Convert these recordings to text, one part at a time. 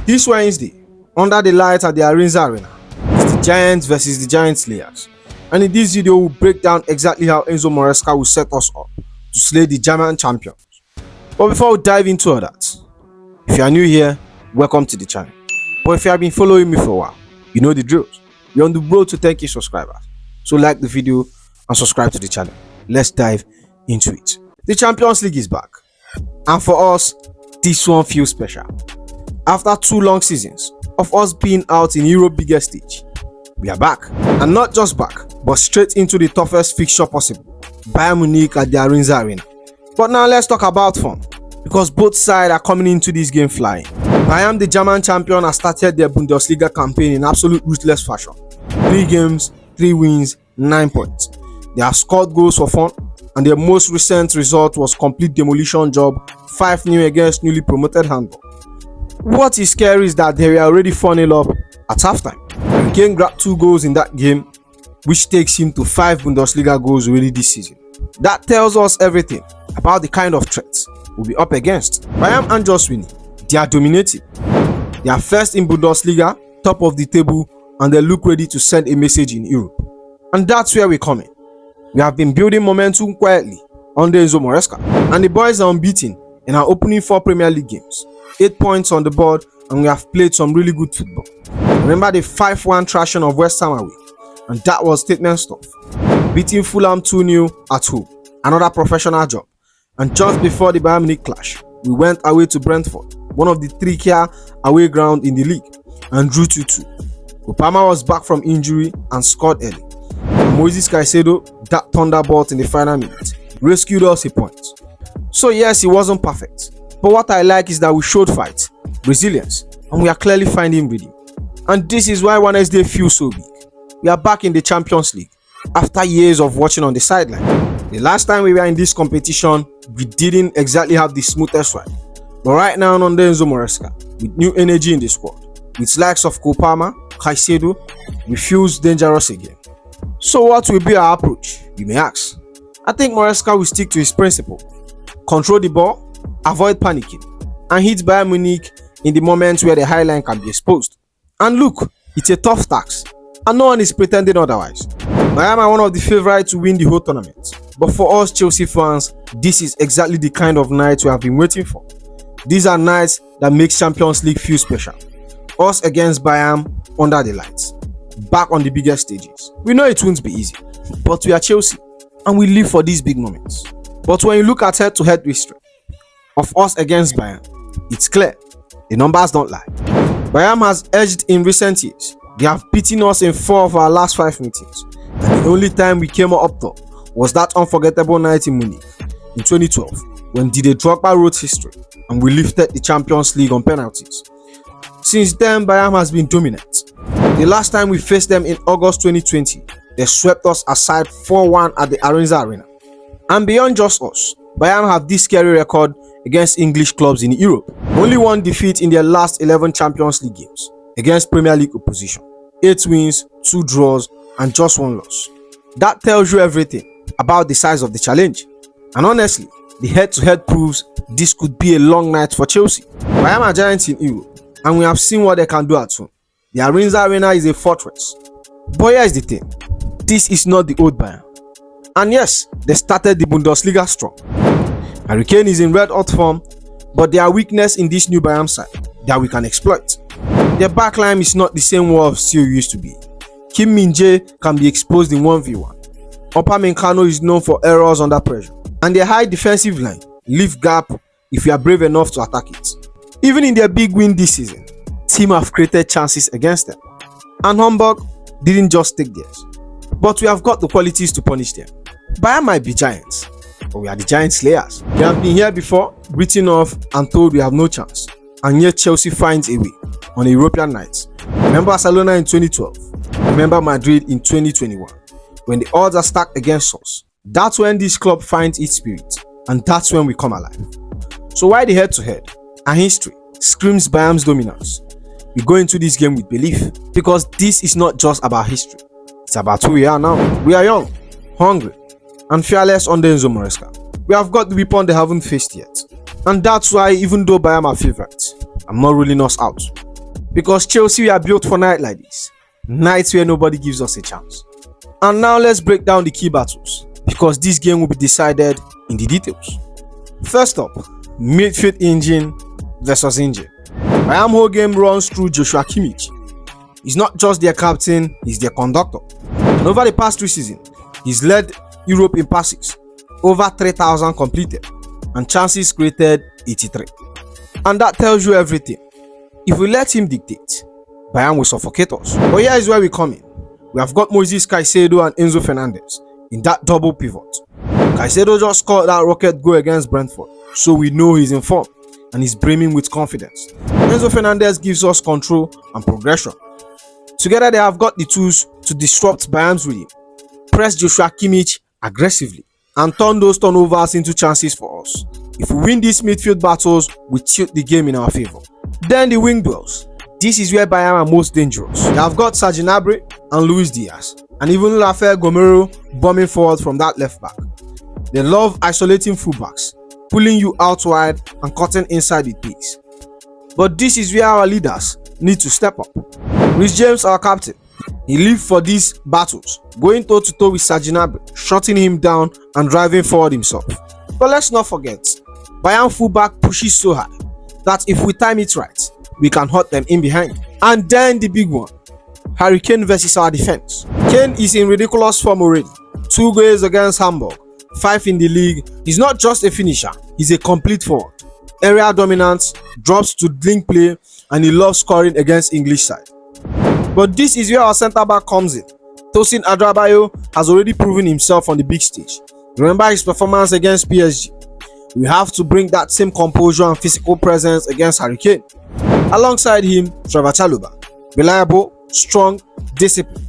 This Wednesday, under the lights at the Allianz Arena, it's the Giants versus the Giant Slayers. And in this video, we'll break down exactly how Enzo Maresca will set us up to slay the German champions. But before we dive into all that, if you are new here, welcome to the channel. But if you have been following me for a while, you know the drills. We're on the road to 10k subscribers. So like the video and subscribe to the channel. Let's dive into it. The Champions League is back. And for us, this one feels special. After 2 long seasons of us being out in Europe's biggest stage, we are back. And not just back, but straight into the toughest fixture possible, Bayern Munich at the Allianz Arena. But now let's talk about fun, because both sides are coming into this game flying. Bayern, the German champion, has started their Bundesliga campaign in absolute ruthless fashion. 3 games, 3 wins, 9 points. They have scored goals for fun, and their most recent result was complete demolition job 5-0 against newly promoted Hamburg. What is scary is that they were already 4-0 up at halftime. Kane grabbed 2 goals in that game, which takes him to 5 Bundesliga goals already this season. That tells us everything about the kind of threats we'll be up against. Bayern aren't just winning, they are dominating. They are first in Bundesliga, top of the table, and they look ready to send a message in Europe. And that's where we're coming. We have been building momentum quietly under Enzo Maresca, and the boys are unbeaten in our opening 4 Premier League games. 8 points on the board, and we have played some really good football. Remember the 5-1 thrashing of West Ham away, and that was statement stuff. Beating Fulham 2-0 at home, another professional job. And just before the Bayern Munich clash, we went away to Brentford, one of the 3-tier away ground in the league, and drew 2-2. Opama was back from injury and scored early. And Moisés Caicedo, that thunderbolt in the final minute, rescued us a point. So yes, it wasn't perfect, but what I like is that we showed fight, resilience, and we are clearly finding rhythm. And this is why Wednesday feels so big. We are back in the Champions League after years of watching on the sideline. The last time we were in this competition, we didn't exactly have the smoothest ride. But right now under Enzo Maresca, with new energy in the squad, with likes of Kopama, Caicedo, we feels dangerous again. So what will be our approach, you may ask? I think Maresca will stick to his principle. Control the ball, avoid panicking, and hit Bayern Munich in the moments where the high line can be exposed. And look, it's a tough task, and no one is pretending otherwise. Bayern are one of the favourites to win the whole tournament, but for us Chelsea fans, this is exactly the kind of night we have been waiting for. These are nights that make Champions League feel special. Us against Bayern under the lights, back on the biggest stages. We know it won't be easy, but we are Chelsea, and we live for these big moments. But when you look at head-to-head history of us against Bayern, it's clear, the numbers don't lie. Bayern has edged in recent years. They have beaten us in 4 of our last 5 meetings, and the only time we came up top was that unforgettable night in Munich in 2012 when Didier Drogba wrote history and we lifted the Champions League on penalties. Since then, Bayern has been dominant. The last time we faced them in August 2020, they swept us aside 4-1 at the Allianz Arena. And beyond just us, Bayern have this scary record against English clubs in Europe. Only 1 defeat in their last 11 Champions League games against Premier League opposition. 8 wins, 2 draws, and just 1 loss. That tells you everything about the size of the challenge. And honestly, the head-to-head proves this could be a long night for Chelsea. Bayern are giants in Europe, and we have seen what they can do at home. The Allianz Arena is a fortress. But here's the thing, this is not the old Bayern. And yes, they started the Bundesliga strong. Kane is in red-hot form, but their weakness in this new Bayern side that we can exploit. Their backline is not the same wall of steel used to be. Kim Min-jae can be exposed in 1v1. Upamecano is known for errors under pressure. And their high defensive line leave gap if you are brave enough to attack it. Even in their big win this season, team have created chances against them. And Hamburg didn't just take theirs, but we have got the qualities to punish them. Bayern might be giants, but we are the giant slayers. We have been here before, written off and told we have no chance. And yet Chelsea finds a way on a European night. Remember Barcelona in 2012, remember Madrid in 2021. When the odds are stacked against us, that's when this club finds its spirit, and that's when we come alive. So why the head-to-head? And history screams Bayern's dominance. We go into this game with belief, because this is not just about history, it's about who we are now. We are young, hungry, and fearless under Enzo Maresca. We have got the weapon they haven't faced yet. And that's why, even though Bayern are favourites, I'm not ruling us out. Because Chelsea are built for nights like this. Nights where nobody gives us a chance. And now let's break down the key battles, because this game will be decided in the details. First up, midfield engine versus engine. Bayern whole game runs through Joshua Kimmich. He's not just their captain, he's their conductor. And over the past 3 seasons, he's led Europe in passes, over 3,000 completed, and chances created 83. And that tells you everything. If we let him dictate, Bayern will suffocate us. But here is where we come in. We have got Moisés Caicedo and Enzo Fernández in that double pivot. Caicedo just scored that rocket goal against Brentford, so we know he's in form and he's brimming with confidence. Enzo Fernández gives us control and progression. Together they have got the tools to disrupt Bayern's rhythm, press Joshua Kimmich aggressively, and turn those turnovers into chances for us. If we win these midfield battles, we tilt the game in our favour. Then the wing duels. This is where Bayern are most dangerous. They have got Serge Gnabry and Luis Diaz, and even Rafael Gomero bombing forward from that left back. They love isolating fullbacks, pulling you out wide and cutting inside with pace. But this is where our leaders need to step up. Reece James, our captain, he lived for these battles, going toe to toe with Serge Gnabry, shutting him down and driving forward himself. But let's not forget, Bayern fullback pushes so high that if we time it right, we can hurt them in behind. And then the big one, Harry Kane versus our defense. Kane is in ridiculous form already. 2 goals against Hamburg, 5 in the league. He's not just a finisher, he's a complete forward. Area dominance, drops to link play, and he loves scoring against English side. But this is where our centre back comes in. Tosin and Chalobah has already proven himself on the big stage. Remember his performance against PSG. We have to bring that same composure and physical presence against Harry Kane. Alongside him, Chalobah, reliable, strong, disciplined.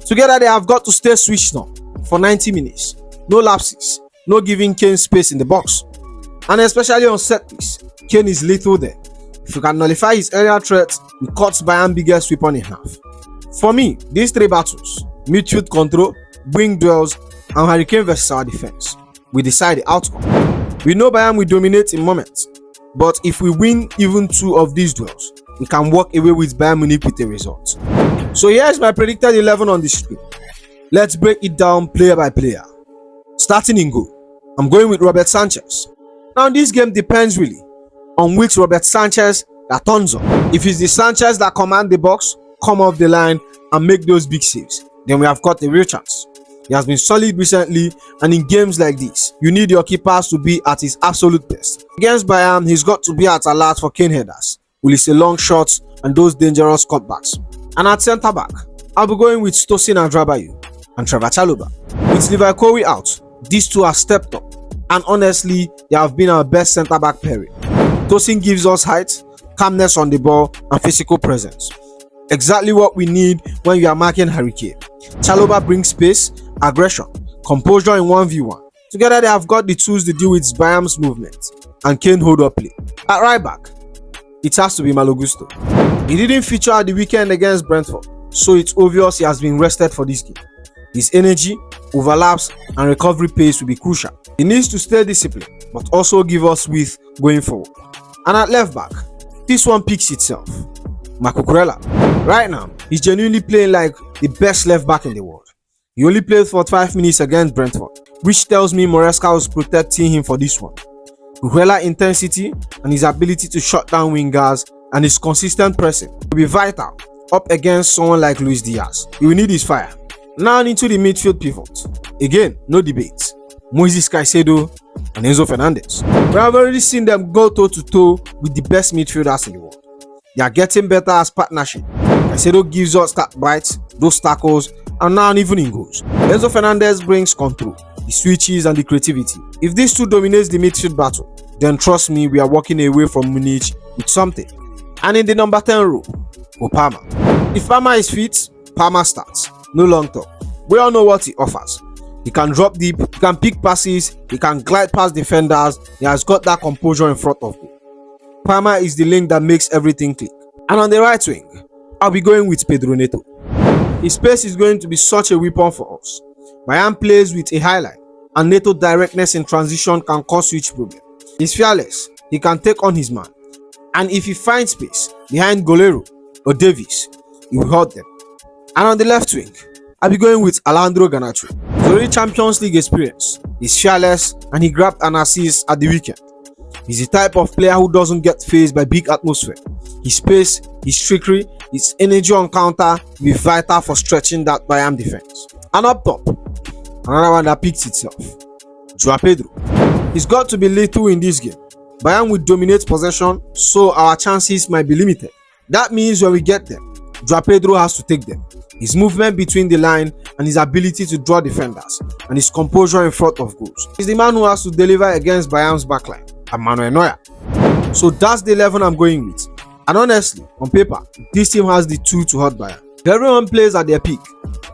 Together they have got to stay switched on for 90 minutes. No lapses, no giving Kane space in the box. And especially on set piece, Kane is lethal there. If you can nullify his aerial threat, he cuts Bayern's biggest weapon in half. For me, these 3 battles, midfield control, wing duels, and Harry Kane versus our defense, we decide the outcome. We know Bayern will dominate in moments, but if we win even 2 of these duels, we can walk away with Bayern Munich with a result. So here's my predicted 11 on the screen. Let's break it down player by player. Starting in goal, I'm going with Robert Sanchez. Now this game depends really on which Robert Sanchez that turns up. If it's the Sanchez that command the box, come off the line and make those big saves, then we have got a real chance. He has been solid recently, and in games like this, you need your keepers to be at his absolute best. Against Bayern, he's got to be at alert for Kane headers, Olise long shots, and those dangerous cutbacks. And at centre back, I'll be going with Tosin and Chalobah. With Levi out, these 2 have stepped up, and honestly, they have been our best centre back pairing. Tosin gives us height, calmness on the ball, and physical presence. Exactly what we need when we are marking Harry Kane. Chalobah brings space, aggression, composure in 1v1. Together they have got the tools to deal with Bayern's movement and Kane hold up play. At right back, it has to be Malo Gusto. He didn't feature at the weekend against Brentford, so it's obvious he has been rested for this game. His energy, overlaps, and recovery pace will be crucial. He needs to stay disciplined, but also give us width going forward. And at left back, this one picks itself. Marco Kurela. Right now, he's genuinely playing like the best left back in the world. He only played for 5 minutes against Brentford, which tells me Maresca was protecting him for this one. Kurela's intensity and his ability to shut down wingers and his consistent pressing will be vital up against someone like Luis Diaz. He will need his fire. Now into the midfield pivot. Again, no debate. Moisés Caicedo and Enzo Fernández. We have already seen them go toe to toe with the best midfielders in the world. They are getting better as partnership. Caicedo gives us that bite, those tackles, and now even in goals. Enzo Fernández brings control, the switches, and the creativity. If these 2 dominates the midfield battle, then trust me, we are walking away from Munich with something. And in the number 10 row, Palmer. If Palmer is fit, Palmer starts. No long talk. We all know what he offers. He can drop deep, he can pick passes, he can glide past defenders, he has got that composure in front of goal. Palmer is the link that makes everything click. And on the right wing, I'll be going with Pedro Neto. His pace is going to be such a weapon for us. Bayern plays with a highline, and Neto directness in transition can cause switch problem. He's fearless, he can take on his man, and if he finds space behind Golero, or Davies, he will hurt them. And on the left wing, I'll be going with Alejandro Garnacho. His already Champions League experience, he's fearless, and he grabbed an assist at the weekend. He's the type of player who doesn't get fazed by big atmosphere. His pace, his trickery, his energy on counter will be vital for stretching that Bayern defense. And up top, another one that picks itself, Joao Pedro. He's got to be lethal in this game. Bayern will dominate possession, so our chances might be limited. That means when we get them, Joao Pedro has to take them. His movement between the line and his ability to draw defenders and his composure in front of goals. He's the man who has to deliver against Bayern's backline, and Manuel Neuer. So that's the 11 I'm going with. And honestly, on paper, this team has the two to hurt Bayern. If everyone plays at their peak,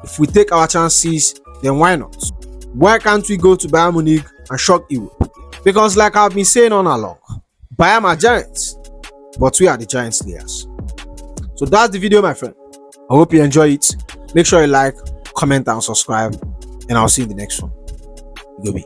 if we take our chances, then why not? Why can't we go to Bayern Munich and shock Europe? Because like I've been saying all along, Bayern are giants, but we are the giant slayers. So that's the video, my friend. I hope you enjoy it. Make sure you like, comment and subscribe, and I'll see you in the next one. Go be.